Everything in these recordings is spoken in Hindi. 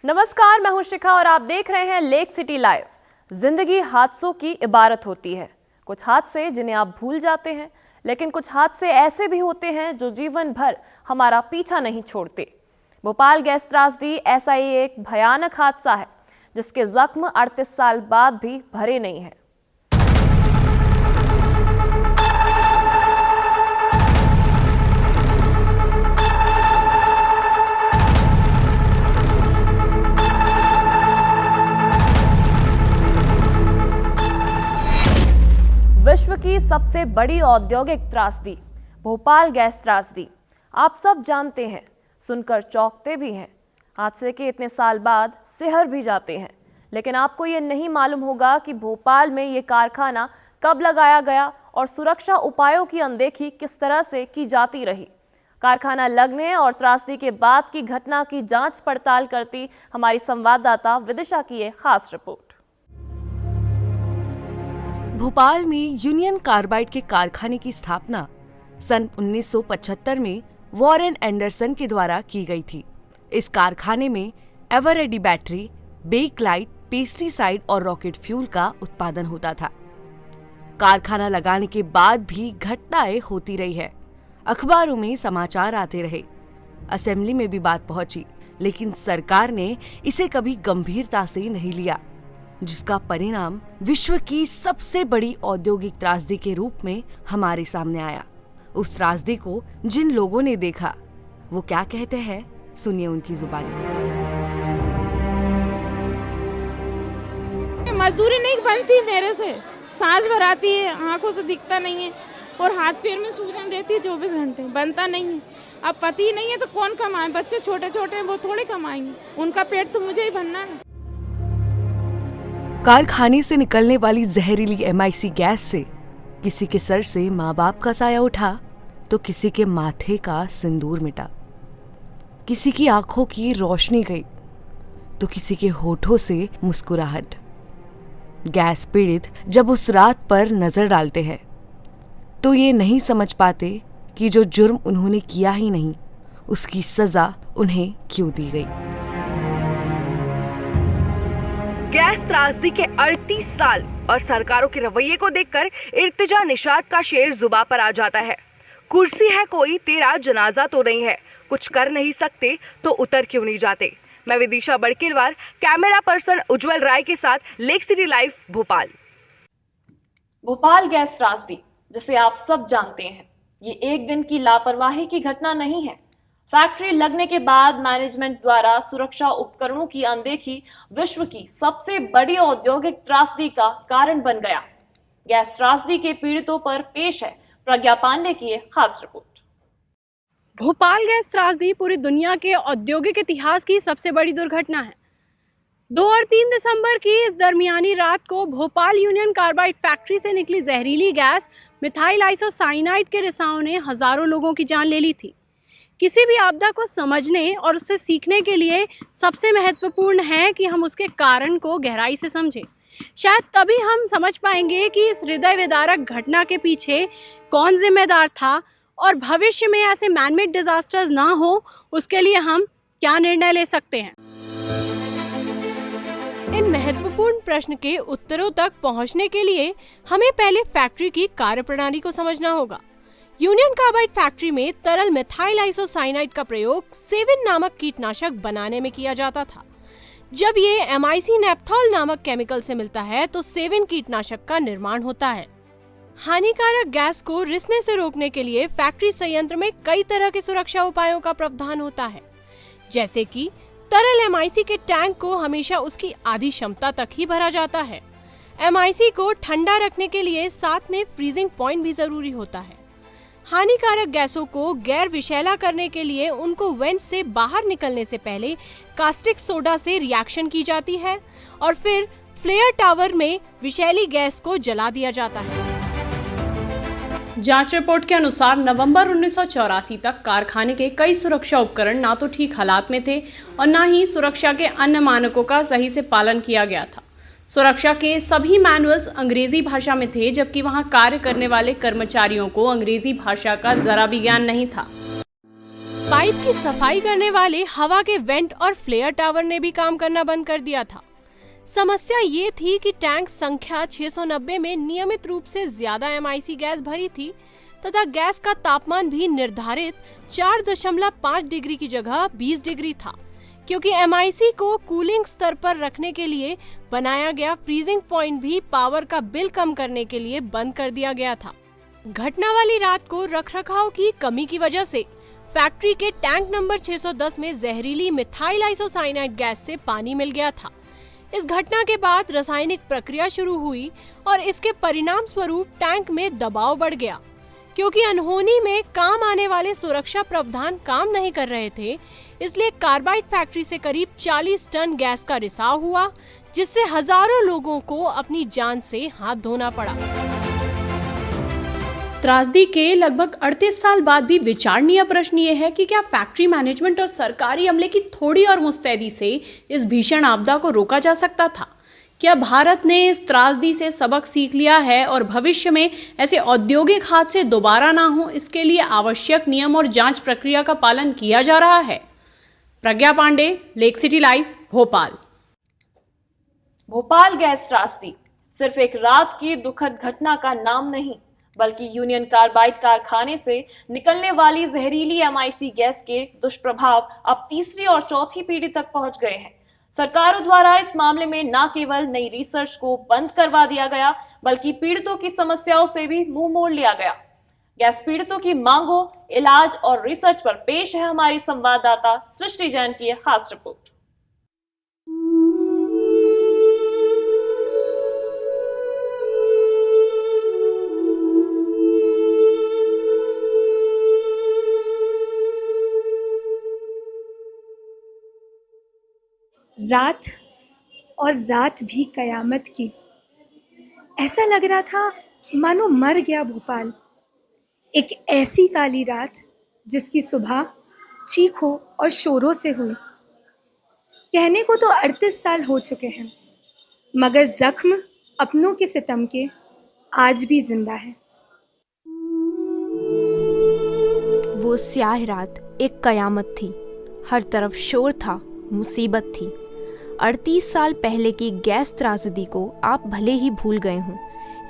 नमस्कार, मैं हूं शिखा और आप देख रहे हैं लेक सिटी लाइव। जिंदगी हादसों की इबारत होती है। कुछ हादसे जिन्हें आप भूल जाते हैं, लेकिन कुछ हादसे ऐसे भी होते हैं जो जीवन भर हमारा पीछा नहीं छोड़ते। भोपाल गैस त्रासदी ऐसा ही एक भयानक हादसा है जिसके जख्म 38 साल बाद भी भरे नहीं हैं। विश्व की सबसे बड़ी औद्योगिक त्रासदी भोपाल गैस त्रासदी आप सब जानते हैं, सुनकर चौंकते भी हैं। हादसे के इतने साल बाद सिहर भी जाते हैं, लेकिन आपको ये नहीं मालूम होगा कि भोपाल में ये कारखाना कब लगाया गया और सुरक्षा उपायों की अनदेखी किस तरह से की जाती रही। कारखाना लगने और त्रासदी के बाद की घटना की जांच पड़ताल करती हमारी संवाददाता विदिशा की ये खास रिपोर्ट। भोपाल में यूनियन कार्बाइड के कारखाने की स्थापना सन 1975 में वॉरेन एंडरसन के द्वारा की गई थी। इस कारखाने में एवररेडी बैटरी, बेकलाइट, पेस्टिसाइड और रॉकेट फ्यूल का उत्पादन होता था। कारखाना लगाने के बाद भी घटनाएं होती रही है। अखबारों में समाचार आते रहे, असेंबली में भी बात पहुंची, लेकिन सरकार ने इसे कभी गंभीरता से नहीं लिया, जिसका परिणाम विश्व की सबसे बड़ी औद्योगिक त्रासदी के रूप में हमारे सामने आया। उस त्रासदी को जिन लोगों ने देखा वो क्या कहते हैं, सुनिए उनकी जुबानी। मजदूरी नहीं बनती मेरे से, सांस भर आती है, आंखों से दिखता नहीं है और हाथ पैर में सूजन रहती है 24 घंटे, बनता नहीं है। अब पति नहीं है तो कौन कमाए? बच्चे छोटे छोटे हैं, वो थोड़े कमाएंगे, उनका पेट तो मुझे ही भरना है। कारखाने से निकलने वाली जहरीली MIC गैस से किसी के सर से माँ बाप का साया उठा तो किसी के माथे का सिंदूर मिटा, किसी की आंखों की रोशनी गई तो किसी के होठों से मुस्कुराहट। गैस पीड़ित जब उस रात पर नजर डालते हैं तो ये नहीं समझ पाते कि जो जुर्म उन्होंने किया ही नहीं, उसकी सजा उन्हें क्यों दी गई। गैस त्रासदी के 38 साल और सरकारों के रवैये को देखकर इर्तिजा निषाद का शेर जुबां पर आ जाता है। कुर्सी है कोई तेरा जनाजा तो नहीं है, कुछ कर नहीं सकते तो उतर क्यों नहीं जाते। मैं विदिशा बड़किलवार, कैमरा पर्सन उज्जवल राय के साथ lake City Live, Bhopal. Bhopal gas त्रासदी, जिसे आप सब जानते हैं, ये एक दिन की लापरवाही की घटना नहीं है। फैक्ट्री लगने के बाद मैनेजमेंट द्वारा सुरक्षा उपकरणों की अनदेखी विश्व की सबसे बड़ी औद्योगिक त्रासदी का कारण बन गया। गैस त्रासदी के पीड़ितों पर पेश है प्रज्ञा पांडे की एक खास रिपोर्ट। भोपाल गैस त्रासदी पूरी दुनिया के औद्योगिक इतिहास की सबसे बड़ी दुर्घटना है। 2 और 3 दिसंबर की इस दरमियानी रात को भोपाल यूनियन कार्बाइड फैक्ट्री से निकली जहरीली गैस मिथाइल आइसोसाइनाइड के रिसाव ने हजारों लोगों की जान ले ली थी। किसी भी आपदा को समझने और उससे सीखने के लिए सबसे महत्वपूर्ण है कि हम उसके कारण को गहराई से समझें। शायद तभी हम समझ पाएंगे कि इस हृदय विदारक घटना के पीछे कौन जिम्मेदार था और भविष्य में ऐसे मैनमेड डिजास्टर्स ना हो, उसके लिए हम क्या निर्णय ले सकते हैं। इन महत्वपूर्ण प्रश्न के उत्तरों तक पहुंचने के लिए हमें पहले फैक्ट्री की कार्यप्रणाली को समझना होगा। यूनियन कार्बाइड फैक्ट्री में तरल मिथाइल आइसोसाइनाइड का प्रयोग सेविन नामक कीटनाशक बनाने में किया जाता था। जब ये MIC नेप्थॉल नामक केमिकल से मिलता है तो सेविन कीटनाशक का निर्माण होता है। हानिकारक गैस को रिसने से रोकने के लिए फैक्ट्री संयंत्र में कई तरह के सुरक्षा उपायों का प्रावधान होता है, जैसे कि तरल MIC के टैंक को हमेशा उसकी आधी क्षमता तक ही भरा जाता है। MIC को ठंडा रखने के लिए साथ में फ्रीजिंग पॉइंट भी जरूरी होता है। हानिकारक गैसों को गैर विषैला करने के लिए उनको वेंट से बाहर निकलने से पहले कास्टिक सोडा से रिएक्शन की जाती है और फिर फ्लेयर टावर में विषैली गैस को जला दिया जाता है। जांच रिपोर्ट के अनुसार नवंबर 1984 तक कारखाने के कई सुरक्षा उपकरण ना तो ठीक हालात में थे और ना ही सुरक्षा के अन्य मानकों का सही से पालन किया गया था। सुरक्षा के सभी मैनुअल्स अंग्रेजी भाषा में थे, जबकि वहां कार्य करने वाले कर्मचारियों को अंग्रेजी भाषा का जरा भी ज्ञान नहीं था। पाइप की सफाई करने वाले हवा के वेंट और फ्लेयर टावर ने भी काम करना बंद कर दिया था। समस्या ये थी कि टैंक संख्या 690 में नियमित रूप से ज्यादा MIC गैस भरी थी तथा गैस का तापमान भी निर्धारित 4.5 डिग्री की जगह 20 डिग्री था, क्योंकि MIC को कूलिंग स्तर पर रखने के लिए बनाया गया फ्रीजिंग पॉइंट भी पावर का बिल कम करने के लिए बंद कर दिया गया था। घटना वाली रात को रखरखाव की कमी की वजह से फैक्ट्री के टैंक नंबर 610 में जहरीली मिथाइल आइसोसाइनाइड गैस से पानी मिल गया था। इस घटना के बाद रासायनिक प्रक्रिया शुरू हुई और इसके परिणाम स्वरूप टैंक में दबाव बढ़ गया। क्योंकि अनहोनी में काम आने वाले सुरक्षा प्रावधान काम नहीं कर रहे थे, इसलिए कार्बाइड फैक्ट्री से करीब 40 टन गैस का रिसाव हुआ, जिससे हजारों लोगों को अपनी जान से हाथ धोना पड़ा। त्रासदी के लगभग 38 साल बाद भी विचारणीय प्रश्न ये है कि क्या फैक्ट्री मैनेजमेंट और सरकारी अमले की थोड़ी और मुस्तैदी से इस भीषण आपदा को रोका जा सकता था? क्या भारत ने इस त्रासदी से सबक सीख लिया है और भविष्य में ऐसे औद्योगिक हादसे दोबारा ना हो, इसके लिए आवश्यक नियम और जांच प्रक्रिया का पालन किया जा रहा है? Pragya Pandey, Lake City Live, Bhopal. Bhopal gas त्रासदी सिर्फ एक रात की दुखद घटना का नाम नहीं, बल्कि यूनियन कार्बाइड कारखाने से निकलने वाली जहरीली MIC गैस के दुष्प्रभाव अब तीसरी और चौथी पीढ़ी तक पहुंच गए हैं। सरकारों द्वारा इस मामले में न केवल नई रिसर्च को बंद करवा दिया गया, बल्कि पीड़ितों की समस्याओं से भी मुंह मोड़ लिया गया। गैस पीड़ितों की मांगों, इलाज और रिसर्च पर पेश है हमारी संवाददाता सृष्टि जैन की खास रिपोर्ट। रात और रात भी कयामत की। ऐसा लग रहा था मानो मर गया भोपाल। एक ऐसी काली रात जिसकी सुबह चीखों और शोरों से हुई। कहने को तो 38 साल हो चुके हैं, मगर जख्म अपनों के सितम के आज भी जिंदा है। वो स्याह रात एक कयामत थी। हर तरफ शोर था, मुसीबत थी। 38 साल पहले की गैस त्रासदी को आप भले ही भूल गए हों,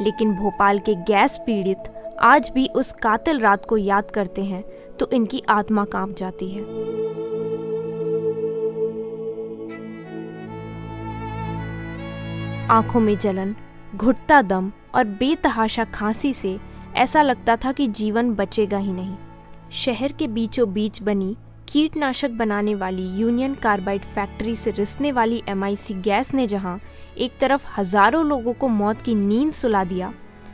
लेकिन भोपाल के गैस पीड़ित आज भी उस कातिल रात को याद करते हैं तो इनकी आत्मा कांप जाती है। आंखों में जलन, घुटता दम और बेतहाशा खांसी से ऐसा लगता था कि जीवन बचेगा ही नहीं। शहर के बीचों बीच बनी कीटनाशक बनाने वाली यूनियन कार्बाइड फैक्ट्री से रिसने वाली MIC गैस ने जहां एक तरफ हजारों लोगों को मौत की नींद सुला दिया,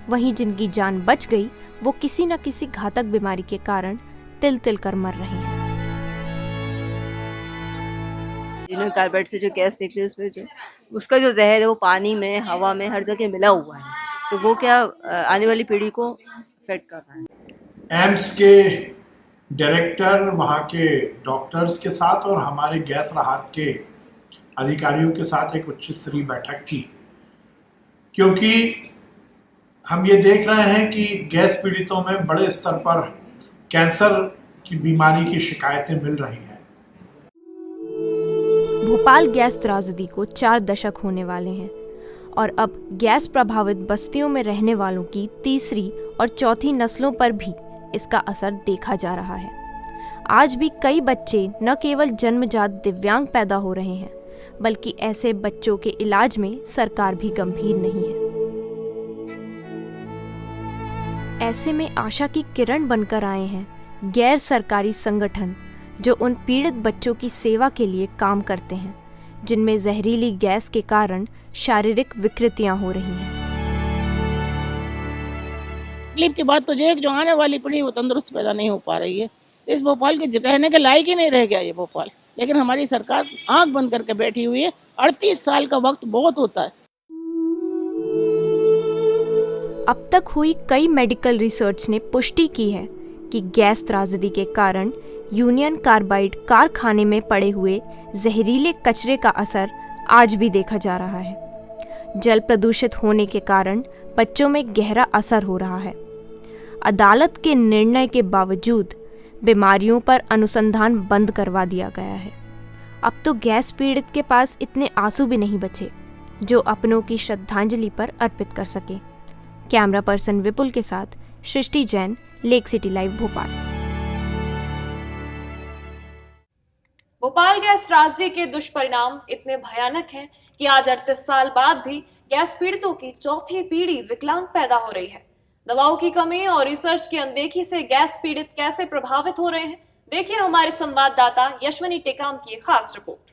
वहीं जिनकी जान बच गई वो किसी न किसी घातक बीमारी के कारण तिल तिल कर मर रहे हैं। यूनियन कार्बाइड से जो गैस निकली उसमें जो उसका जो जहर है वो पानी में, हवा में, हर जगह मिला हुआ है, तो वो क्या आने वाली पीढ़ी को अफेक्ट कर रहा है। एम्स के डायरेक्टर, वहाँ के डॉक्टर्स के साथ और हमारे गैस राहत के अधिकारियों के साथ एक उच्च स्तरीय बैठक की, क्योंकि हम ये देख रहे हैं कि गैस पीड़ितों में बड़े स्तर पर कैंसर की बीमारी की शिकायतें मिल रही हैं। भोपाल गैस त्रासदी को 4 दशक होने वाले हैं और अब गैस प्रभावित बस्तियों में रहने वालों की तीसरी और चौथी नस्लों पर भी इसका असर देखा जा रहा है। आज भी कई बच्चे न केवल जन्मजात दिव्यांग पैदा हो रहे हैं, बल्कि ऐसे बच्चों के इलाज में सरकार भी गंभीर नहीं है। ऐसे में आशा की किरण बनकर आए हैं गैर सरकारी संगठन जो उन पीड़ित बच्चों की सेवा के लिए काम करते हैं, जिनमें जहरीली गैस के कारण शारीरिक विकृतियां हो रही हैं। तकलीफ की बात तो ये है कि जो आने वाली पीढ़ी वो तंदुरुस्त पैदा नहीं हो पा रही है। इस भोपाल के रहने के लायक ही नहीं रह गया ये भोपाल। लेकिन हमारी सरकार आंख बंद करके बैठी हुई है। 38 साल का वक्त बहुत होता है। अब तक हुई कई मेडिकल रिसर्च ने पुष्टि की है कि गैस त्रासदी के कारण यूनियन कार्बाइड कारखाने में पड़े हुए जहरीले कचरे का असर आज भी देखा जा रहा है। जल प्रदूषित होने के कारण बच्चों में गहरा असर हो रहा है। अदालत के निर्णय के बावजूद बीमारियों पर अनुसंधान बंद करवा दिया गया है। अब तो गैस पीड़ित के पास इतने आंसू भी नहीं बचे जो अपनों की श्रद्धांजलि पर अर्पित कर सके। कैमरा पर्सन विपुल के साथ Srishti Jain, Lake City Live, Bhopal. Bhopal gas त्रासदी के दुष्परिणाम इतने भयानक हैं कि आज 38 साल बाद भी गैस पीड़ितों की चौथी पीढ़ी विकलांग पैदा हो रही है। दवाओं की कमी और रिसर्च की अनदेखी से गैस पीड़ित कैसे प्रभावित हो रहे हैं, देखिए हमारे संवाददाता यशवनी टेकाम की एक खास रिपोर्ट।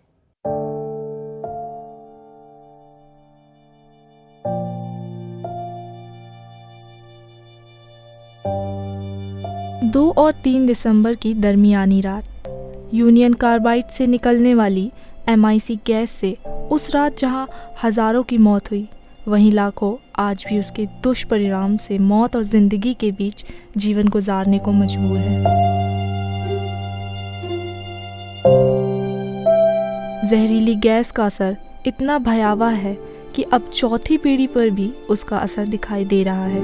2 और 3 दिसंबर की दरमियानी रात यूनियन कार्बाइड से निकलने वाली MIC गैस से उस रात जहां हजारों की मौत हुई, वहीं लाखों आज भी उसके दुष्परिणाम से मौत और जिंदगी के बीच जीवन गुजारने को मजबूर है। जहरीली गैस का असर इतना भयावह है कि अब चौथी पीढ़ी पर भी उसका असर दिखाई दे रहा है।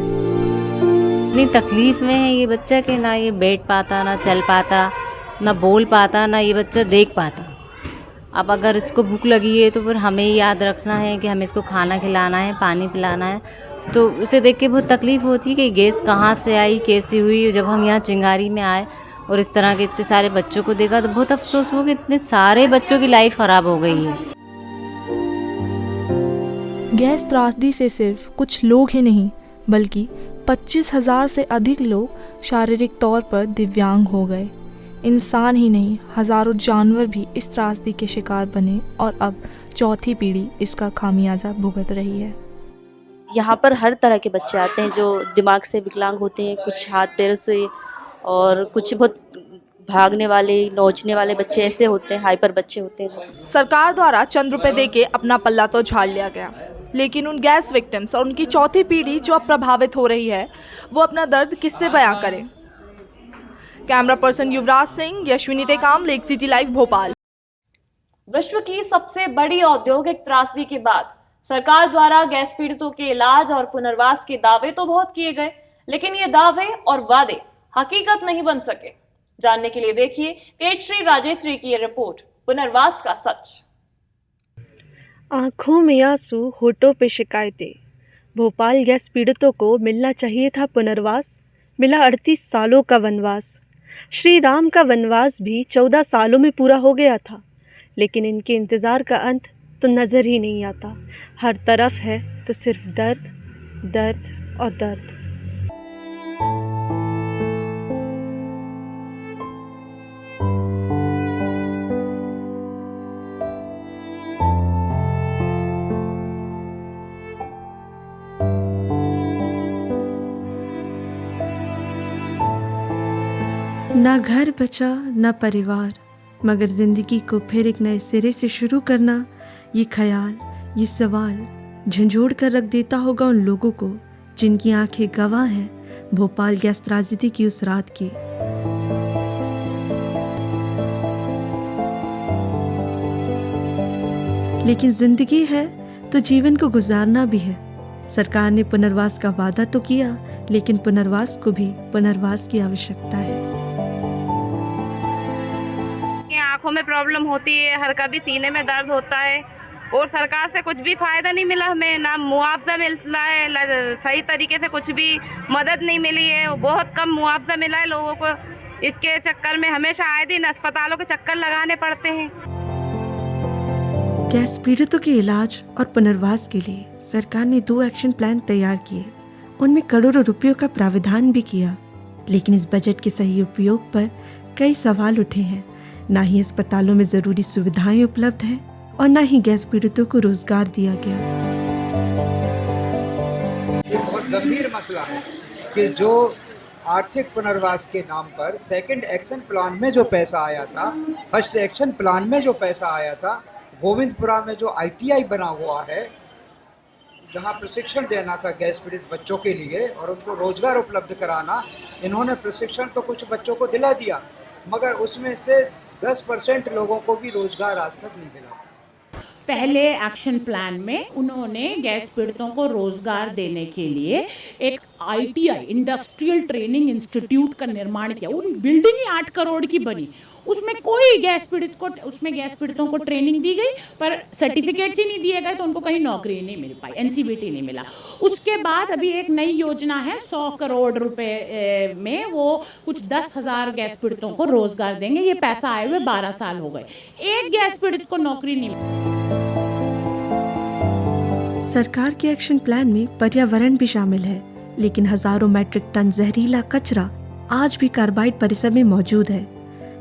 इतनी तकलीफ में है ये बच्चा कि ना ये बैठ पाता, ना चल पाता, ना बोल पाता, ना ये बच्चा देख पाता। अब अगर इसको भूख लगी है तो फिर हमें याद रखना है कि हमें इसको खाना खिलाना है, पानी पिलाना है, तो उसे देख के बहुत तकलीफ होती है कि गैस कहाँ से आई, कैसी हुई। जब हम यहाँ चिंगारी में आए और इस तरह के इतने सारे बच्चों को देखा तो बहुत अफसोस हुआ कि इतने सारे बच्चों की लाइफ खराब हो गई है। गैस त्रासदी से सिर्फ कुछ लोग ही नहीं बल्कि 25,000 से अधिक लोग शारीरिक तौर पर दिव्यांग हो गए। इंसान ही नहीं, हजारों जानवर भी इस त्रासदी के शिकार बने और अब चौथी पीढ़ी इसका खामियाजा भुगत रही है। यहाँ पर हर तरह के बच्चे आते हैं जो दिमाग से विकलांग होते हैं, कुछ हाथ पैरों से, और कुछ बहुत भागने वाले, नोचने वाले बच्चे ऐसे होते हैं, हाइपर बच्चे होते हैं। सरकार द्वारा चंद रुपए देके अपना पल्ला तो झाड़ लिया गया, लेकिन उन गैस विक्टिम्स और उनकी चौथी पीढ़ी जो अब प्रभावित हो रही है, वो अपना दर्द किससे बयां करें। Camera person Yuvraj Singh, Yashwini Tekam, Lake City Live, Bhopal. विश्व की सबसे बड़ी औद्योगिक त्रासदी के बाद सरकार द्वारा गैस पीड़ितों के इलाज और पुनर्वास के दावे तो बहुत किए गए, लेकिन ये दावे और वादे हकीकत नहीं बन सके। जानने के लिए देखिए तेजश्री राजेत्री की ये रिपोर्ट, पुनर्वास का सच। आंखों में आंसू, होठों पे शिकायतें। भोपाल गैस पीड़ितों को मिलना चाहिए था पुनर्वास, मिला 38 सालों का वनवास। श्री राम का वनवास भी 14 सालों में पूरा हो गया था, लेकिन इनके इंतज़ार का अंत तो नज़र ही नहीं आता। हर तरफ है तो सिर्फ दर्द, दर्द और दर्द। ना घर बचा ना परिवार, मगर ज़िंदगी को फिर एक नए सिरे से शुरू करना, ये ख्याल, ये सवाल झंझोड़ कर रख देता होगा उन लोगों को जिनकी आंखें गवाह हैं भोपाल गैस त्रासदी की उस रात की। लेकिन ज़िंदगी है तो जीवन को गुजारना भी है। सरकार ने पुनर्वास का वादा तो किया, लेकिन पुनर्वास को भी पुनर्वास की आवश्यकता है। आंखों में प्रॉब्लम होती है, हर कभी सीने में दर्द होता है और सरकार से कुछ भी फ़ायदा नहीं मिला हमें, ना मुआवजा मिलता है, सही तरीके से कुछ भी मदद नहीं मिली है, बहुत कम मुआवजा मिला है लोगों को। इसके चक्कर में हमेशा आए दिन अस्पतालों के चक्कर लगाने पड़ते हैं। गैस पीड़ितों के इलाज और पुनर्वास के लिए सरकार ने 2 एक्शन प्लान तैयार किए, उनमें करोड़ों रुपयों का प्रावधान भी किया, लेकिन इस बजट के सही उपयोग पर कई सवाल उठे हैं। ना ही अस्पतालों में ज़रूरी सुविधाएं उपलब्ध हैं और ना ही गैस पीड़ितों को रोजगार दिया गया। ये बहुत गंभीर मसला है कि जो आर्थिक पुनर्वास के नाम पर सेकंड एक्शन प्लान में जो पैसा आया था, फर्स्ट एक्शन प्लान में जो पैसा आया था, गोविंदपुरा में जो ITI बना हुआ है जहां प्रशिक्षण देना था गैस पीड़ित बच्चों के लिए और उनको रोजगार उपलब्ध कराना, इन्होंने प्रशिक्षण तो कुछ बच्चों को दिला दिया, मगर उसमें से 10% लोगों को भी रोजगार आज तक नहीं दिला। पहले एक्शन प्लान में उन्होंने गैस पीड़ितों को रोजगार देने के लिए एक ITI इंडस्ट्रियल ट्रेनिंग इंस्टीट्यूट का निर्माण किया। वो बिल्डिंग ही 8 करोड़ की बनी, उसमें कोई गैस पीड़ितों को ट्रेनिंग दी गई पर सर्टिफिकेट्स ही नहीं दिए गए, तो उनको कहीं नौकरी नहीं मिल पाई, NCVT नहीं मिला। उसके बाद अभी एक नई योजना है 100 करोड़ रुपए में, वो कुछ 10,000 गैस पीड़ितों को रोजगार देंगे। ये पैसा आए हुए 12 साल हो गए, एक गैस पीड़ित को नौकरी नहीं मिली। सरकार के एक्शन प्लान में पर्यावरण भी शामिल है, लेकिन हजारों मैट्रिक टन जहरीला कचरा आज भी कार्बाइड परिसर में मौजूद है।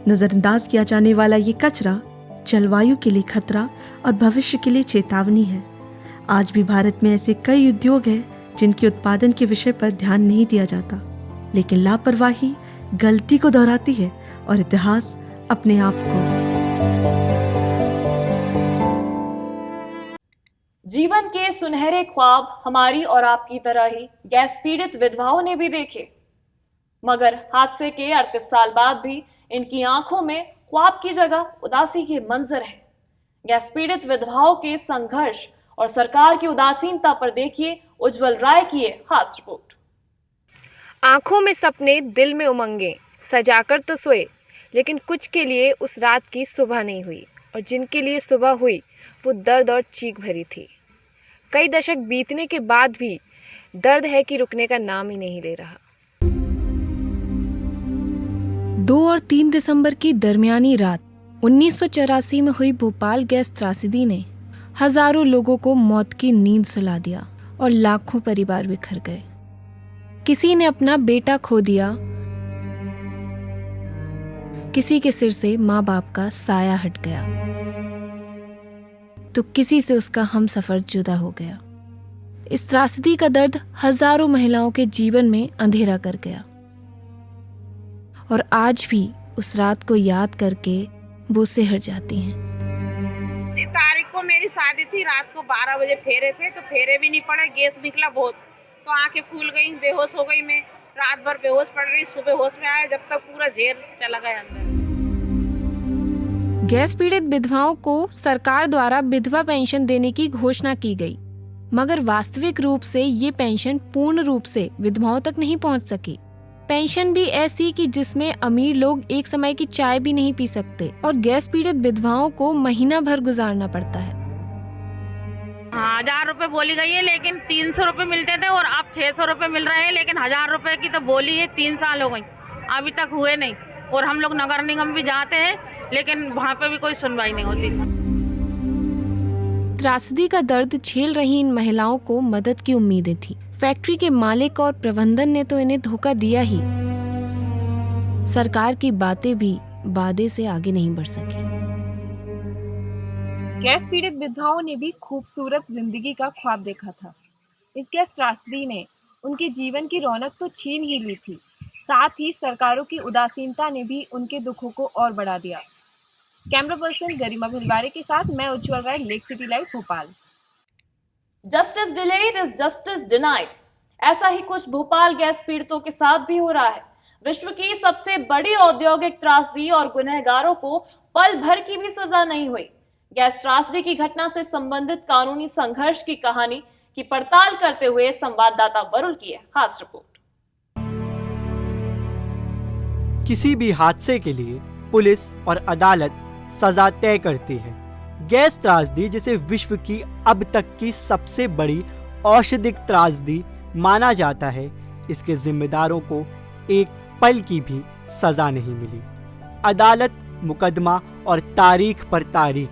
नजरअंदाज किया जाने वाला ये कचरा जलवायु के लिए खतरा और भविष्य के लिए चेतावनी है। आज भी भारत में ऐसे कई उद्योग हैं जिनके उत्पादन के विषय पर ध्यान नहीं दिया जाता, लेकिन लापरवाही गलती को दोहराती है और इतिहास अपने आप को। जीवन के सुनहरे ख्वाब हमारी और आपकी तरह ही गैस पीड़ित विधवाओं ने भी देखे, मगर हादसे के 38 साल बाद भी इनकी आंखों में ख्वाब की जगह उदासी के मंजर है। गैस पीड़ित विधवाओं के संघर्ष और सरकार की उदासीनता पर देखिए उज्जवल राय की ये खास रिपोर्ट। आंखों में सपने, दिल में उमंगें, सजाकर तो सोए, लेकिन कुछ के लिए उस रात की सुबह नहीं हुई, और जिनके लिए सुबह हुई वो दर्द और चीख भरी थी। कई दशक बीतने के बाद भी दर्द है कि रुकने का नाम ही नहीं ले रहा। 2 और 3 दिसंबर की दरमियानी रात 1984 में हुई भोपाल गैस त्रासदी ने हजारों लोगों को मौत की नींद सुला दिया और लाखों परिवार बिखर गए। किसी ने अपना बेटा खो दिया, किसी के सिर से माँ बाप का साया हट गया, तो किसी से उसका हमसफर जुदा हो गया। इस त्रासदी का दर्द हजारों महिलाओं के जीवन में अंधेरा कर गया, और आज भी उस रात को याद करके वो सिहर जाती हैं। 6 तारीख को मेरी शादी थी, रात को 12 बजे फेरे थे, तो फेरे भी नहीं पड़े, गैस निकला बहुत, तो आंखें फूल गई, बेहोश हो गई मैं। रात भर बेहोश पड़ रही, सुबह होश में आया, जब तक पूरा जहर चला गया अंदर। गैस पीड़ित विधवाओं को सरकार द्वारा विधवा पेंशन देने की घोषणा की गई, मगर वास्तविक रूप से ये पेंशन पूर्ण रूप से विधवाओं तक नहीं पहुंच सकी। पेंशन भी ऐसी कि जिसमें अमीर लोग एक समय की चाय भी नहीं पी सकते, और गैस पीड़ित विधवाओं को महीना भर गुजारना पड़ता है। 1000 रुपए बोली गई है, लेकिन 300 रुपए मिलते थे और अब 600 रुपए मिल रहे हैं, लेकिन 1000 रुपए की तो बोली है, 3 साल हो गई, अभी तक हुए नहीं। और हम लोग नगर निगम भी जाते हैं, लेकिन वहाँ पे भी कोई सुनवाई नहीं होती। त्रासदी का दर्द झेल रही इन महिलाओं को मदद की उम्मीदें थी। फैक्ट्री के मालिक और प्रबंधन ने तो इन्हें धोखा दिया ही, सरकार की बातें भी वादे से आगे नहीं बढ़ सकी। गैस पीड़ित विधवाओं ने भी खूबसूरत जिंदगी का ख्वाब देखा था। इस गैस त्रासदी ने उनके जीवन की रौनक तो छीन ही ली थी, साथ ही सरकारों की उदासीनता ने भी उनके दुखों को और बढ़ा दिया। कैमरा पर्सन गरिमा भिलवारे के साथ मैं Ujjwal Rai, Lake City Live, Bhopal. Justice delayed is justice denied, ऐसा ही कुछ भोपाल गैस पीड़ितों के साथ भी हो रहा है। विश्व की सबसे बड़ी औद्योगिक त्रासदी और गुनहगारों को पल भर की भी सजा नहीं हुई। गैस त्रासदी की घटना से संबंधित कानूनी संघर्ष की कहानी की पड़ताल करते हुए संवाददाता वरुण की है खास रिपोर्ट। किसी भी हादसे के लिए पुलिस और अदालत सजा तय करती है। गैस त्रासदी, जिसे विश्व की अब तक की सबसे बड़ी औषधिक त्रासदी माना जाता है, इसके जिम्मेदारों को एक पल की भी सजा नहीं मिली। अदालत, मुकदमा और तारीख पर तारीख,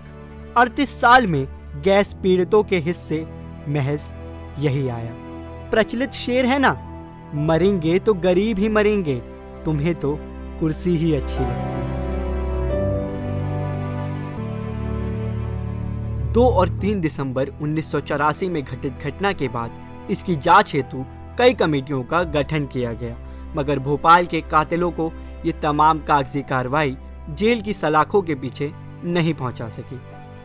38 साल में गैस पीड़ितों के हिस्से महज यही आया। प्रचलित शेर है ना, मरेंगे तो गरीब ही मरेंगे, तुम्हें तो कुर्सी ही अच्छी लगती है। 2 और 3 दिसंबर 1984 में घटित घटना के बाद इसकी जांच हेतु कई कमेटियों का गठन किया गया, मगर भोपाल के कातिलों को ये तमाम कागजी कार्रवाई जेल की सलाखों के पीछे नहीं पहुंचा सकी।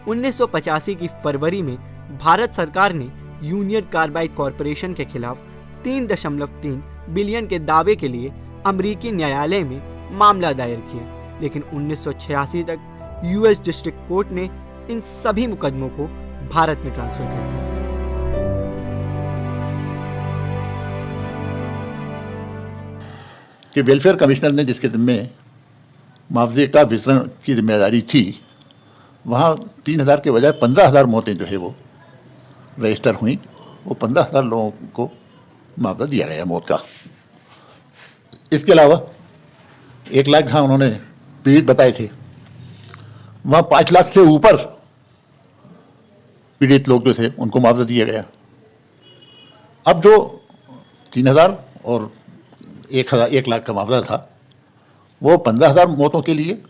1985 की फरवरी में भारत सरकार ने यूनियन कार्बाइड कॉरपोरेशन के खिलाफ 3.3 बिलियन के दावे के लिए अमेरिकी न्यायालय में मामला दायर किया, लेकिन 1986 तक यूएस डिस्ट्रिक्ट कोर्ट ने इन सभी मुकदमों को भारत में ट्रांसफर कर दिया। कि वेलफेयर कमिश्नर ने जिसके जिम्मे मुआवजे का वितरण की जिम्मेदारी थी, वहाँ 3,000 के बजाय 15,000 मौतें जो है वो रजिस्टर हुई। वो 15,000 लोगों को मुआवजा दिया गया मौत का। इसके अलावा 1 लाख जहाँ उन्होंने पीड़ित बताए थे, वहाँ 5 लाख से ऊपर पीड़ित लोग जो थे उनको मुआवजा दिया गया। अब जो 3,000 और 1 लाख का मुआवजा था, वो 15,000 मौतों के लिए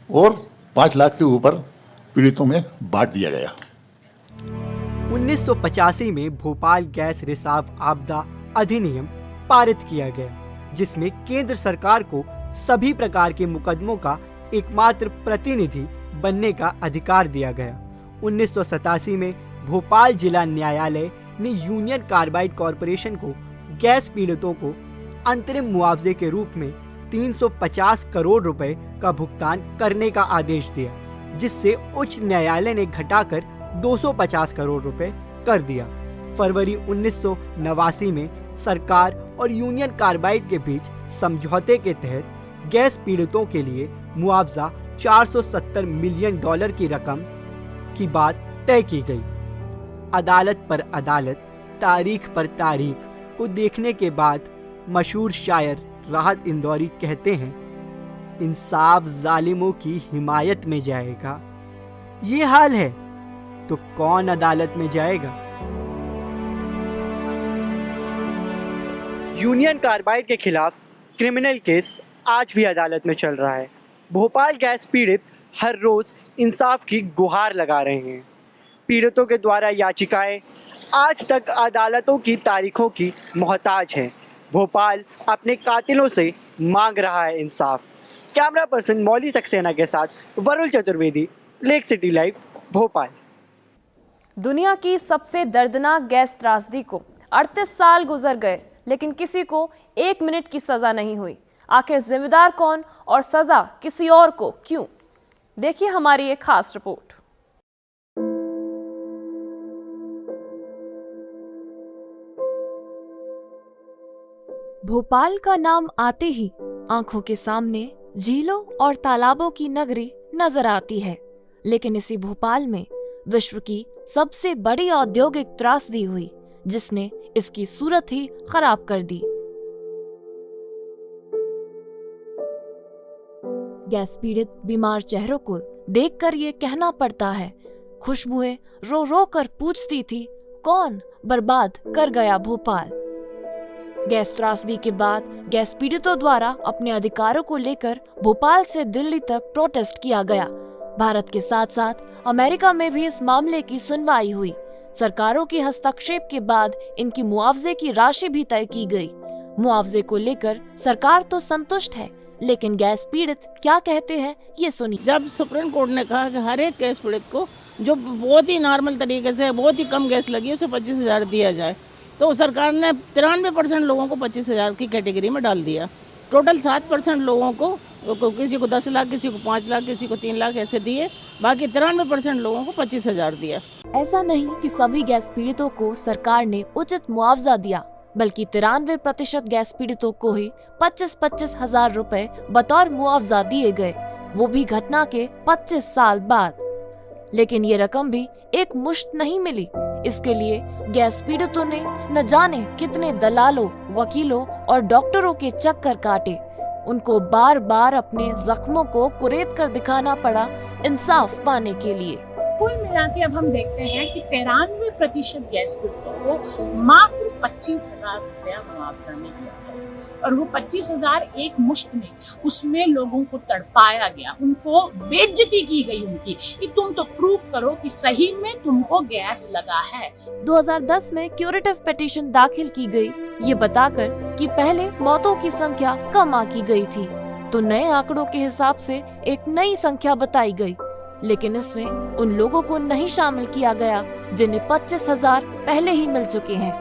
और 5 लाख से ऊपर पीड़ितों में बांट दिया गया। 1985 में भोपाल गैस रिसाव आपदा अधिनियम पारित किया गया, जिसमें केंद्र सरकार को सभी प्रकार के मुकदमों का एकमात्र प्रतिनिधि बनने का अधिकार दिया गया। 1987 में भोपाल जिला न्यायालय ने यूनियन कार्बाइड कॉरपोरेशन को गैस पीड़ितों को अंतरिम मुआवजे के रूप में 350 करोड़ रुपए का भुगतान करने का आदेश दिया, जिससे उच्च न्यायालय ने घटाकर 250 करोड़ रुपए कर दिया। फरवरी 1989 में सरकार और यूनियन कार्बाइड के बीच समझौते के तहत गैस पीड़ितों के लिए मुआवजा $470 मिलियन की रकम की बात तय की गई। अदालत पर अदालत, तारीख पर तारीख को देखने के बाद मशहूर शायर राहत इंदौरी कहते हैं, इंसाफ जालिमों की हिमायत में जाएगा। ये हाल है तो कौन अदालत में जाएगा? यूनियन कार्बाइड के खिलाफ क्रिमिनल केस आज भी अदालत में चल रहा है। भोपाल गैस पीड़ित हर रोज इंसाफ की गुहार लगा रहे हैं। पीड़ितों के द्वारा याचिकाएं आज तक अदालतों की तारीखों की मोहताज हैं। भोपाल अपने कातिलों से मांग रहा है इंसाफ। कैमरा पर्सन मौली सक्सेना के साथ Varun Chaturvedi, lake City Live, Bhopal. दुनिया की सबसे दर्दनाक गैस त्रासदी को 38 साल गुजर गए, लेकिन किसी को 1 मिनट की सजा नहीं हुई। आखिर जिम्मेदार कौन और सजा किसी और को क्यों? देखिए हमारी एक खास रिपोर्ट। भोपाल का नाम आते ही आंखों के सामने झीलों और तालाबों की नगरी नजर आती है, लेकिन इसी भोपाल में विश्व की सबसे बड़ी औद्योगिक त्रासदी हुई, जिसने इसकी सूरत ही खराब कर दी। गैस पीड़ित बीमार चेहरों को देखकर ये कहना पड़ता है, खुशबुएं रो रो कर पूछती थी, कौन बर्बाद कर गया भोपाल। गैस त्रासदी के बाद गैस पीड़ितों द्वारा अपने अधिकारों को लेकर भोपाल से दिल्ली तक प्रोटेस्ट किया गया। भारत के साथ साथ अमेरिका में भी इस मामले की सुनवाई हुई। सरकारों के हस्तक्षेप के बाद इनकी मुआवजे की राशि भी तय की गई। मुआवजे को लेकर सरकार तो संतुष्ट है, लेकिन गैस पीड़ित क्या कहते हैं ये सुनिए। जब सुप्रीम कोर्ट ने कहा कि हर एक गैस पीड़ित को जो बहुत ही नॉर्मल तरीके से बहुत ही कम गैस लगी उसे 25,000 दिया जाए, तो सरकार ने 93% लोगों को 25,000 की कैटेगरी में डाल दिया। टोटल 7% लोगों को, किसी को 10 लाख, किसी को 5 लाख, किसी को 3 लाख ऐसे दिए, बाकी 93% लोगों को 25,000 दिया। ऐसा नहीं कि सभी गैस पीड़ितों को सरकार ने उचित मुआवजा दिया, बल्कि 93% गैस पीड़ितों को ही 25-25 हजार रुपए बतौर मुआवजा दिए गए, वो भी घटना के 25 साल बाद। लेकिन ये रकम भी एक मुश्त नहीं मिली। इसके लिए गैस पीड़ितों ने न जाने कितने दलालों, वकीलों और डॉक्टरों के चक्कर काटे। उनको बार बार अपने जख्मों को कुरेद कर दिखाना पड़ा इंसाफ पाने के लिए। कुल मिला के अब हम देखते हैं कि 93% गैस पीड़ितों को मात्र 25,000 रुपया मुआवजा मिल गया, और वो 25,000 एक मुश्त में, उसमें लोगों को तड़पाया गया, उनको बेइज्जती की गई उनकी कि तुम तो प्रूफ करो कि सही में तुमको गैस लगा है। 2010 में क्यूरेटिव पिटीशन दाखिल की गई, ये बताकर कि पहले मौतों की संख्या कम आंकी गई थी, तो नए आंकड़ों के हिसाब से एक नई संख्या बताई गई। लेकिन इसमें उन लोगों को नहीं शामिल किया गया जिन्हें 25,000 पहले ही मिल चुके हैं।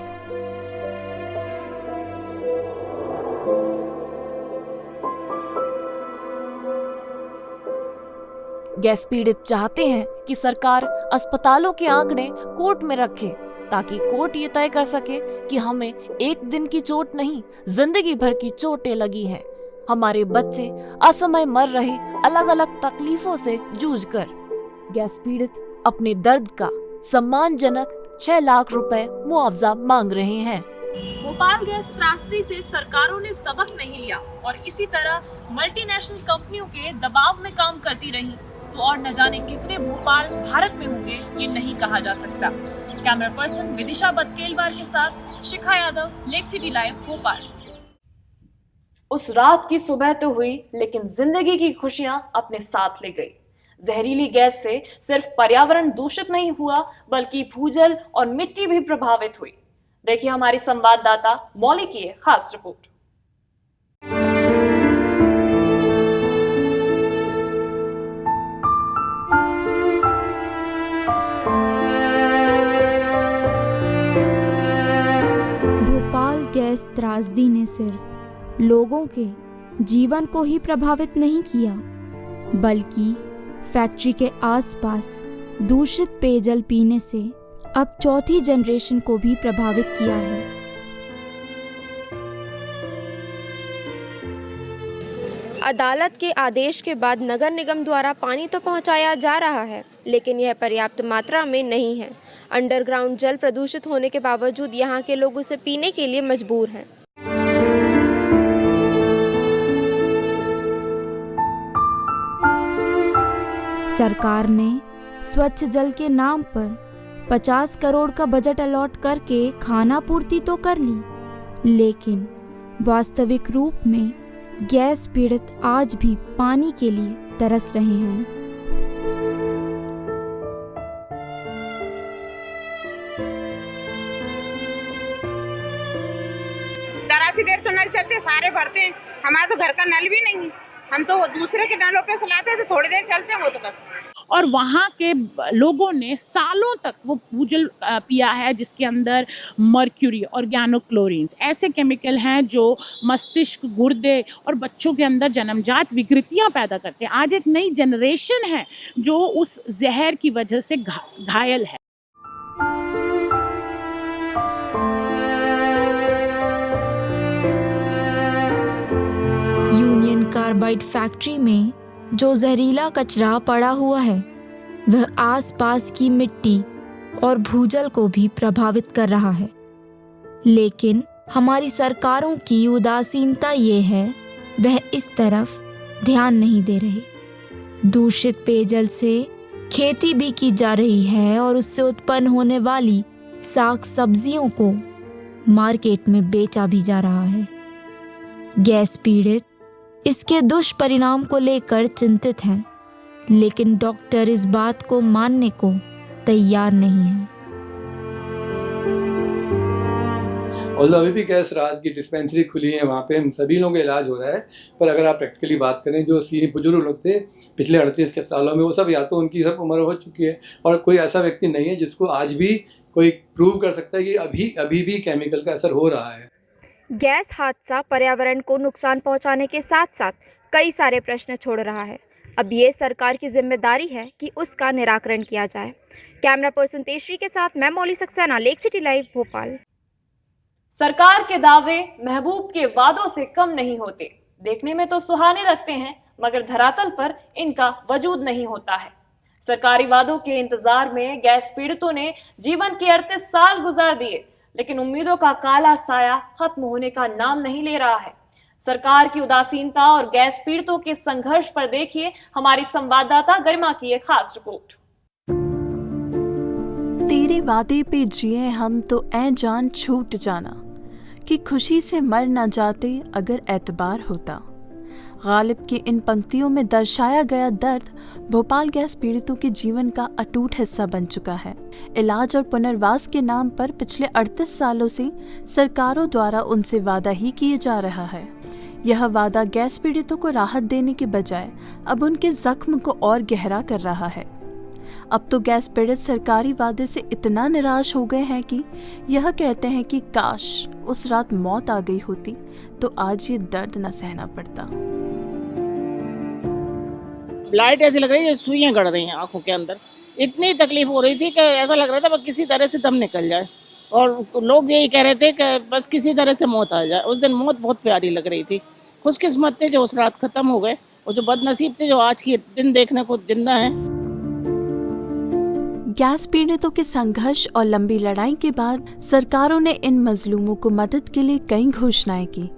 गैस पीड़ित चाहते हैं कि सरकार अस्पतालों के आंकड़े कोर्ट में रखे, ताकि कोर्ट ये तय कर सके कि हमें एक दिन की चोट नहीं, जिंदगी भर की चोटें लगी हैं। हमारे बच्चे असमय मर रहे अलग अलग तकलीफों से जूझकर। गैस पीड़ित अपने दर्द का सम्मानजनक 6 लाख रुपए मुआवजा मांग रहे हैं। भोपाल गैस त्रासदी से सरकारों ने सबक नहीं लिया और इसी तरह मल्टीनेशनल कंपनियों के दबाव में काम करती रही तो और न जाने कितने भोपाल भारत में होंगे ये नहीं कहा जा सकता। कैमरा पर्सन विदिशा बदकेलवार के साथ Shikha Yadav, Lake City Live, Bhopal. उस रात की सुबह तो हुई, लेकिन जिंदगी की खुशियां अपने साथ ले गई। जहरीली गैस से सिर्फ पर्यावरण दूषित नहीं हुआ, बल्कि भूजल और मिट्टी भी प्रभावित हुई। देखिए हमारी संवाददाता मौली की ये खास रिपोर्ट। भोपाल गैस त्रासदी ने सिर्फ लोगों के जीवन को ही प्रभावित नहीं किया, बल्कि फैक्ट्री के आसपास दूषित पेयजल पीने से अब चौथी जनरेशन को भी प्रभावित किया है। अदालत के आदेश के बाद नगर निगम द्वारा पानी तो पहुंचाया जा रहा है, लेकिन यह पर्याप्त मात्रा में नहीं है। अंडरग्राउंड जल प्रदूषित होने के बावजूद यहाँ के लोग उसे पीने के लिए मजबूर हैं। सरकार ने स्वच्छ जल के नाम पर 50 करोड़ का बजट अलॉट करके खाना पूर्ति तो कर ली, लेकिन वास्तविक रूप में गैस पीड़ित आज भी पानी के लिए तरस रहे हैं। जरा सी देर तो नल चलते सारे भरते हैं, हमारा तो घर का नल भी नहीं है, हम तो दूसरे के नलों पे चलाते हैं तो थोड़ी देर चलते हैं वो तो बस। और वहाँ के लोगों ने सालों तक वो भूजल पिया है जिसके अंदर मर्क्यूरी, ऑर्गेनोक्लोरीन्स ऐसे केमिकल हैं जो मस्तिष्क, गुर्दे और बच्चों के अंदर जन्मजात विकृतियाँ पैदा करते हैं। आज एक नई जनरेशन है जो उस जहर की वजह से घायल है। यूनियन कार्बाइड फैक्ट्री में जो जहरीला कचरा पड़ा हुआ है वह आसपास की मिट्टी और भूजल को भी प्रभावित कर रहा है, लेकिन हमारी सरकारों की उदासीनता ये है वह इस तरफ ध्यान नहीं दे रहे। दूषित पेयजल से खेती भी की जा रही है और उससे उत्पन्न होने वाली साग सब्जियों को मार्केट में बेचा भी जा रहा है। गैस पीड़ित इसके दुष्परिणाम को लेकर चिंतित हैं, लेकिन डॉक्टर इस बात को मानने को तैयार नहीं है। और अभी भी गैस राहत की डिस्पेंसरी खुली है, वहाँ पे हम सभी लोगों का इलाज हो रहा है। पर अगर आप प्रैक्टिकली बात करें, जो सीनियर बुजुर्ग लोग थे पिछले 38 के सालों में, वो सब या तो उनकी सब उम्र हो चुकी है और कोई ऐसा व्यक्ति नहीं है जिसको आज भी कोई प्रूव कर सकता है कि अभी भी केमिकल का असर हो रहा है। गैस हादसा पर्यावरण को नुकसान पहुंचाने के साथ साथ कई सारे प्रश्न छोड़ रहा है। अब ये सरकार की जिम्मेदारी है कि उसका निराकरण किया जाए। कैमरा पर्सन तेजश्री के साथ मैं Mauli Saxena, Lake City Live, Bhopal. सरकार के दावे महबूब के वादों से कम नहीं होते। देखने में तो सुहाने लगते हैं, मगर धरातल पर इनका वजूद नहीं होता है। सरकारी वादों के इंतजार में गैस पीड़ितों ने जीवन के 38 साल गुजार दिए, लेकिन उम्मीदों का काला साया खत्म होने का नाम नहीं ले रहा है। सरकार की उदासीनता और गैस पीड़ितों के संघर्ष पर देखिए हमारी संवाददाता गरिमा की एक खास रिपोर्ट। तेरे वादे पे जिए हम तो ऐ जान छूट जाना, कि खुशी से मर ना जाते अगर एतबार होता। गालिब की इन पंक्तियों में दर्शाया गया दर्द भोपाल गैस पीड़ितों के जीवन का अटूट हिस्सा बन चुका है। इलाज और पुनर्वास के नाम पर पिछले 38 सालों से सरकारों द्वारा उनसे वादा ही किए जा रहा है। यह वादा गैस पीड़ितों को राहत देने के बजाय अब उनके जख्म को और गहरा कर रहा है। अब तो गैस पीड़ित सरकारी वादे से इतना निराश हो गए हैं कि यह कहते हैं कि काश उस रात मौत आ गई होती तो आज ये दर्द न सहना पड़ता। लाइट ऐसी लग रही है सुइयां गड़ रही हैं आंखों के अंदर, इतनी तकलीफ हो रही थी कि ऐसा लग रहा था बस किसी तरह से दम निकल जाए, और लोग यही कह रहे थे कि बस किसी तरह से मौत आ जाए। उस दिन मौत बहुत प्यारी लग रही थी। खुशकिस्मत थे जो उस रात ख़त्म हो गए, और जो बदनसीब थे जो आज की दिन देखने को जिंदा हैं। गैस पीड़ितों के संघर्ष और लंबी लड़ाई के बाद सरकारों ने इन मजलूमों को मदद के लिए कई घोषणाएं की,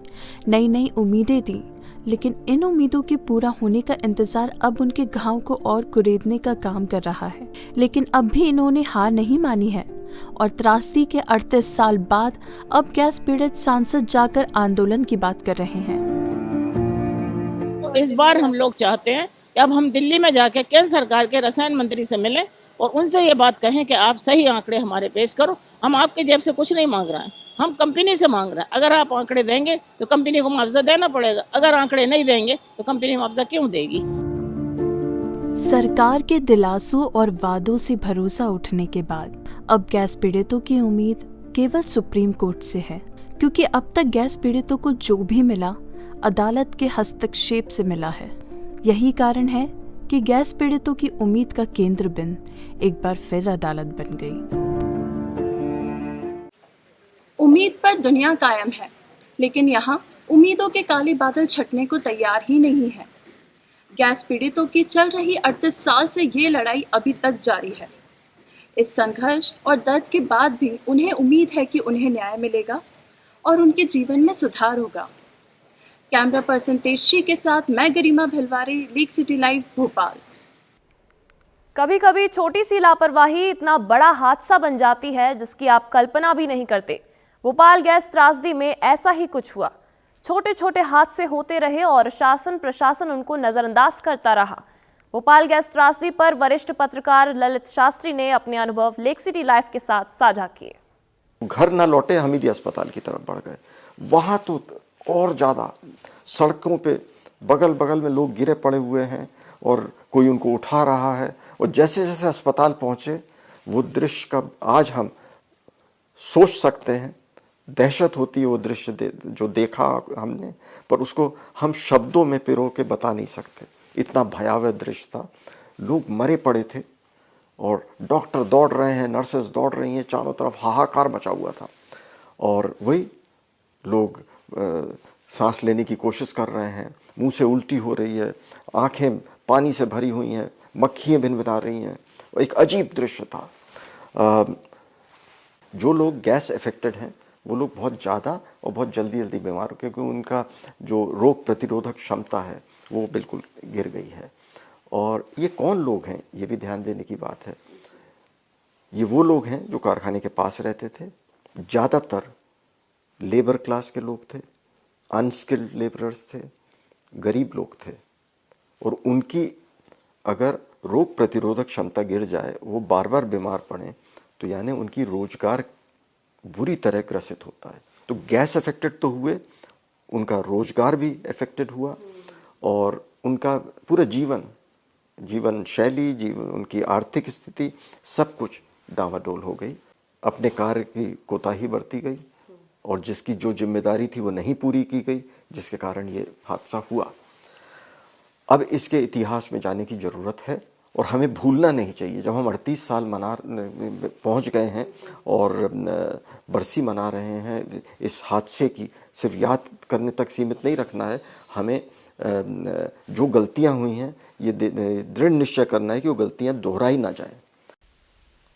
नई नई उम्मीदें दी, लेकिन इन उम्मीदों के पूरा होने का इंतजार अब उनके घाव को और कुरेदने का काम कर रहा है। लेकिन अब भी इन्होंने हार नहीं मानी है और त्रासदी के 38 साल बाद अब गैस पीड़ित सांसद जाकर आंदोलन की बात कर रहे हैं। तो इस बार हम लोग चाहते हैं कि अब हम दिल्ली में जाकर केंद्र सरकार के रसायन मंत्री से मिलें और उनसे ये बात कहें कि आप सही आंकड़े हमारे पेश करो। हम आपके जेब से कुछ नहीं मांग रहे हैं, हम कंपनी से मांग रहे हैं। अगर आप आंकड़े देंगे तो कंपनी को मुआवजा देना पड़ेगा, अगर आंकड़े नहीं देंगे तो कंपनी मुआवजा क्यों देगी। सरकार के दिलासों और वादों से भरोसा उठने के बाद अब गैस पीड़ितों की उम्मीद केवल सुप्रीम कोर्ट से है, क्योंकि अब तक गैस पीड़ितों को जो भी मिला अदालत के हस्तक्षेप से मिला है। यही कारण है कि गैस पीड़ितों की उम्मीद का केंद्र बिंदु एक बार फिर अदालत बन गई। उम्मीद पर दुनिया कायम है, लेकिन यहाँ उम्मीदों के काले बादल छटने को तैयार ही नहीं है। गैस पीड़ितों की चल रही 38 साल से ये लड़ाई अभी तक जारी है। इस संघर्ष और दर्द के बाद भी उन्हें उम्मीद है कि उन्हें न्याय मिलेगा और उनके जीवन में सुधार होगा। कैमरा पर्सन तेजश्री के साथ मैं गरिमा भिलवारे, लेक सिटी लाइव, भोपाल। कभी कभी छोटी सी लापरवाही इतना बड़ा हादसा बन जाती है जिसकी आप कल्पना भी नहीं करते। भोपाल गैस त्रासदी में ऐसा ही कुछ हुआ। छोटे छोटे हादसे होते रहे और शासन प्रशासन उनको नजरअंदाज करता रहा। भोपाल गैस त्रासदी पर वरिष्ठ पत्रकार ललित शास्त्री ने अपने अनुभव लेक सिटी लाइव के साथ साझा किए। घर न लौटे हमीदी अस्पताल की तरफ बढ़ गए। वहाँ तो और ज़्यादा सड़कों पे बगल बगल में लोग गिरे पड़े हुए हैं और कोई उनको उठा रहा है, और जैसे जैसे अस्पताल पहुँचे वो दृश्य का आज हम सोच सकते हैं। दहशत होती है वो दृश्य जो देखा हमने, पर उसको हम शब्दों में पिरो के बता नहीं सकते। इतना भयावह दृश्य था। लोग मरे पड़े थे और डॉक्टर दौड़ रहे हैं, नर्सेस दौड़ रही हैं, चारों तरफ हाहाकार मचा हुआ था। और वही लोग सांस लेने की कोशिश कर रहे हैं, मुंह से उल्टी हो रही है, आंखें पानी से भरी हुई हैं, मक्खियाँ भिनभिना रही हैं। एक अजीब दृश्य था। जो लोग गैस अफेक्टेड हैं वो लोग बहुत ज़्यादा और बहुत जल्दी बीमार हो, क्योंकि उनका जो रोग प्रतिरोधक क्षमता है वो बिल्कुल गिर गई है। और ये कौन लोग हैं ये भी ध्यान देने की बात है। ये वो लोग हैं जो कारखाने के पास रहते थे। ज़्यादातर लेबर क्लास के लोग थे, अनस्किल्ड लेबरर्स थे, गरीब लोग थे, और उनकी अगर रोग प्रतिरोधक क्षमता गिर जाए, वो बार बार बीमार पड़ें, तो यानी उनकी रोजगार बुरी तरह ग्रसित होता है। तो गैस अफेक्टेड तो हुए, उनका रोजगार भी अफेक्टेड हुआ और उनका पूरा जीवन शैली, उनकी आर्थिक स्थिति सब कुछ डावाडोल हो गई। अपने कार्य की कोताही बरती गई और जिसकी जो जिम्मेदारी थी वो नहीं पूरी की गई, जिसके कारण ये हादसा हुआ। अब इसके इतिहास में जाने की ज़रूरत है और हमें भूलना नहीं चाहिए। जब हम 38 साल पहुंच गए हैं और बरसी मना रहे हैं, इस हादसे की सिर्फ याद करने तक सीमित नहीं रखना है। हमें जो गलतियां हुई हैं ये दृढ़ निश्चय करना है कि वो गलतियां दोहराई ना जाएं।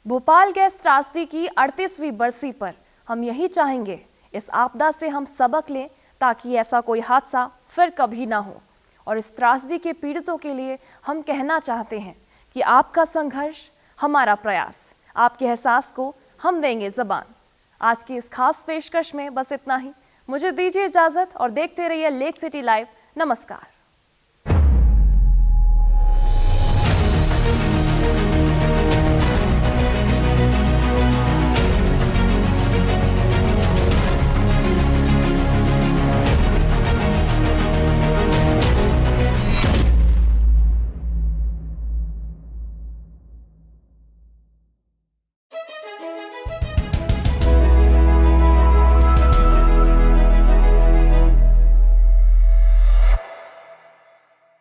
भोपाल गैस त्रासदी की 38वीं बरसी पर हम यही चाहेंगे, इस आपदा से हम सबक लें ताकि ऐसा कोई हादसा फिर कभी ना हो। और इस त्रासदी के पीड़ितों के लिए हम कहना चाहते हैं कि आपका संघर्ष हमारा प्रयास, आपके एहसास को हम देंगे ज़बान। आज की इस खास पेशकश में बस इतना ही। मुझे दीजिए इजाज़त और देखते रहिए लेक सिटी लाइव। नमस्कार।